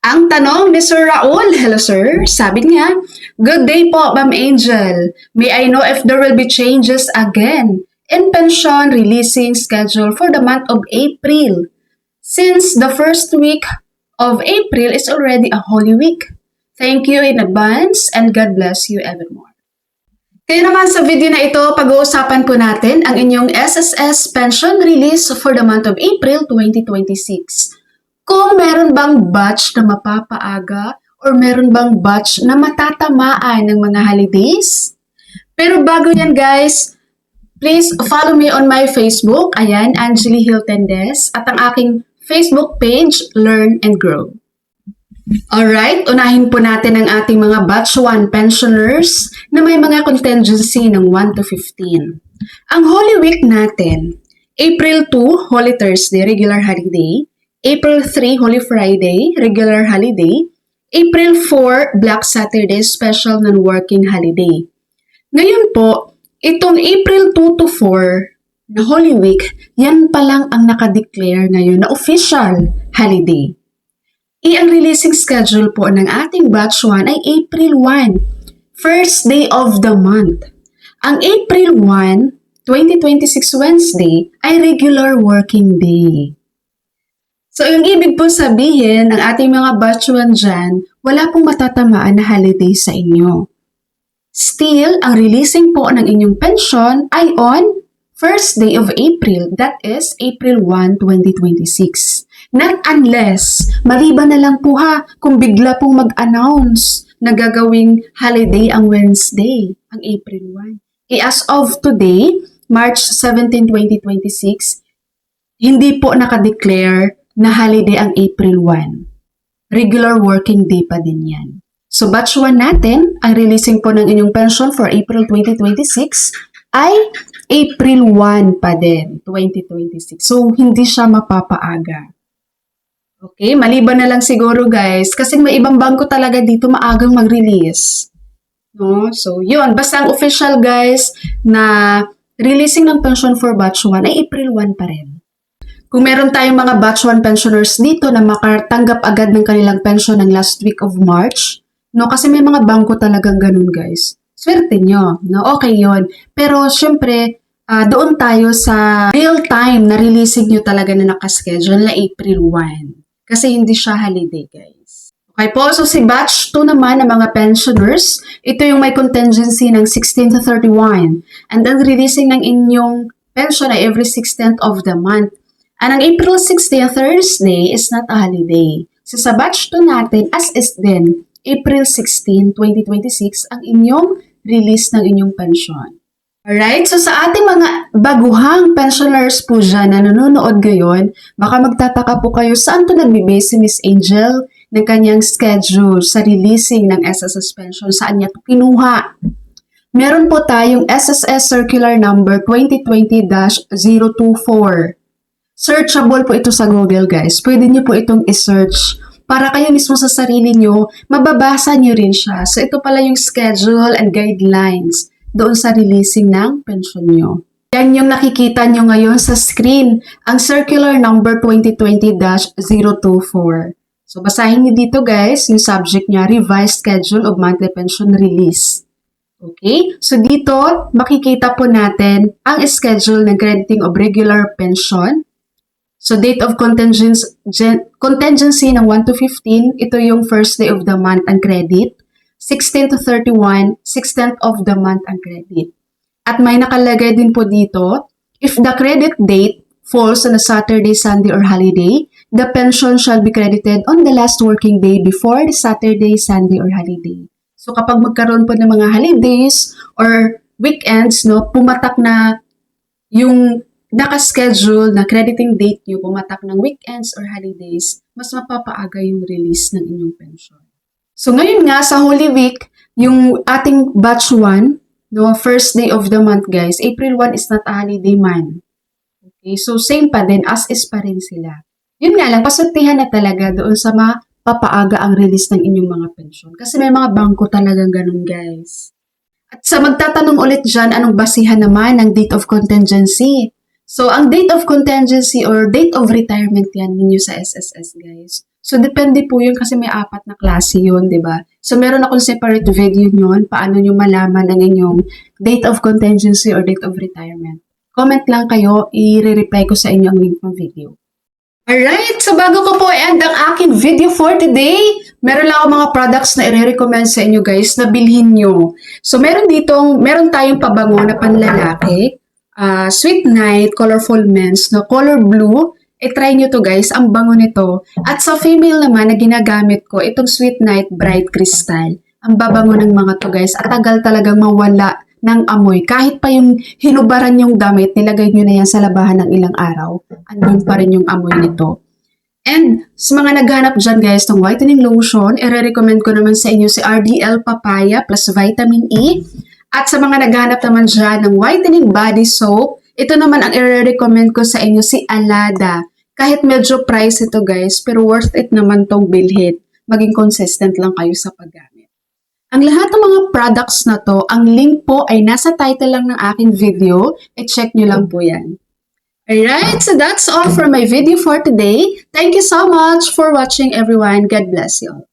Ang tanong ni Sir Raul, hello sir, sabi niya, good day po, Ma'am Angel. May I know if there will be changes again in pension releasing schedule for the month of April? Since the first week of April is already a Holy Week. Thank you in advance and God bless you evermore. Kaya naman sa video na ito, pag-uusapan po natin ang inyong SSS pension release for the month of April 2026. Kung meron bang batch na mapapaaga or meron bang batch na matatamaan ng mga holidays. Pero bago yan guys, please follow me on my Facebook, ayan, Angeli Hiltendes, at ang aking Facebook page, Learn and Grow. Alright, unahin po natin ang ating mga batch 1 pensioners na may mga contingency ng 1 to 15. Ang Holy Week natin, April 2, Holy Thursday, regular holiday. April 3, Holy Friday, regular holiday. April 4, Black Saturday, special non-working holiday. Ngayon po, itong April 2 to 4 na Holy Week, yan pa lang ang nakadeclare ngayon na official holiday. Ang releasing schedule po ng ating batch 1 ay April 1, first day of the month. Ang April 1, 2026 Wednesday ay regular working day. So, yung ibig po sabihin ng ating mga batch 1 dyan, wala pong matatamaan na holiday sa inyo. Still, ang releasing po ng inyong pension ay on first day of April, that is April 1, 2026. Not unless, maliban na lang po ha, kung bigla pong mag-announce na gagawing holiday ang Wednesday, ang April 1. As of today, March 17, 2026, hindi po nakadeclare na holiday ang April 1. Regular working day pa din yan. So batch 1 natin, ang releasing po ng inyong pension for April 2026 ay April 1 pa din, 2026. So hindi siya mapapaaga. Okay, maliban na lang siguro guys, kasi may ibang bangko talaga dito maagang mag-release. No? So yun, basta ang official guys na releasing ng pension for batch 1 ay April 1 pa rin. Kung meron tayong mga batch 1 pensioners dito na makatanggap agad ng kanilang pension ng last week of March, no? Kasi may mga bangko talagang ganun, guys. Swerte nyo, no? Okay yon. Pero, syempre, doon tayo sa real time na releasing nyo talaga na nakaschedule na April 1. Kasi hindi siya holiday, guys. Okay po, so si batch 2 naman ng mga pensioners, ito yung may contingency ng 16 to 31. And then, releasing ng inyong pension ay every 16th of the month. And ang April 16, Thursday, is not a holiday. So sa batch 2 natin, as is din, April 16, 2026, ang inyong release ng inyong pension. Alright, so sa ating mga baguhang pensioners po dyan na nanonood ngayon, baka magtataka po kayo saan to nagbe-base si Miss Angel ng kanyang schedule sa releasing ng SSS pension, saan niya ito kinuha. Meron po tayong SSS Circular Number 2020-024. Searchable po ito sa Google, guys. Pwede niyo po itong i-search para kayo mismo sa sarili niyo, mababasa niyo rin siya. So, ito pala yung schedule and guidelines doon sa releasing ng pension niyo. Yan yung nakikita niyo ngayon sa screen, ang Circular Number 2020-024. So, basahin niyo dito, guys, yung subject niya, Revised Schedule of Monthly Pension Release. Okay? So, dito, makikita po natin ang schedule ng crediting of regular pension. So, date of contingency ng 1 to 15, ito yung first day of the month ang credit. 16 to 31, 16th of the month ang credit. At may nakalagay din po dito, if the credit date falls on a Saturday, Sunday, or holiday, the pension shall be credited on the last working day before the Saturday, Sunday, or holiday. So, kapag magkaroon po ng mga holidays or weekends, no, pumatak na yung nakaschedule na crediting date nyo, pumatak ng weekends or holidays, mas mapapaaga yung release ng inyong pension. So ngayon nga, sa Holy Week, yung ating batch 1, no, first day of the month guys, April 1 is not a holiday man. Okay, so same pa din, as is pa rin sila. Yun nga lang, pasortihan na talaga doon sa mapapaaga ang release ng inyong mga pension. Kasi may mga bangko talagang ganun guys. At sa magtatanong ulit dyan, anong basihan naman ng date of contingency? So, ang date of contingency or date of retirement yan ninyo sa SSS, guys. So, depende po yun kasi may 4 na klase yun, di ba? So, meron akong separate video yun, paano nyo malaman ang inyong date of contingency or date of retirement. Comment lang kayo, i-reply ko sa inyo ang link ng video. Alright, so bago ko po end ang aking video for today, meron lang ako mga products na i-recommend sa inyo guys na bilhin nyo. So meron tayong pabango na panlalaki, Sweet Night, Colorful Men's, no, color blue. I-try nyo to guys, ang bango nito. At sa female naman na ginagamit ko, itong Sweet Night Bright Crystal. Ang babango ng mga to guys, at tagal talagang mawala ng amoy. Kahit pa yung hinubaran yung damit, nilagay nyo na yan sa labahan ng ilang araw, andun pa rin yung amoy nito. And sa mga naghanap dyan guys ng whitening lotion, i-recommend ko naman sa inyo si RDL Papaya plus Vitamin E. At sa mga naghanap naman dyan ng whitening body soap, ito naman ang i-recommend ko sa inyo si Alada. Kahit medyo price ito guys, pero worth it naman tong bilhin. Maging consistent lang kayo sa paggamit. Ang lahat ng mga products na to, ang link po ay nasa title lang ng aking video. I-check nyo lang po yan. Alright, so that's all for my video for today. Thank you so much for watching everyone. God bless you all.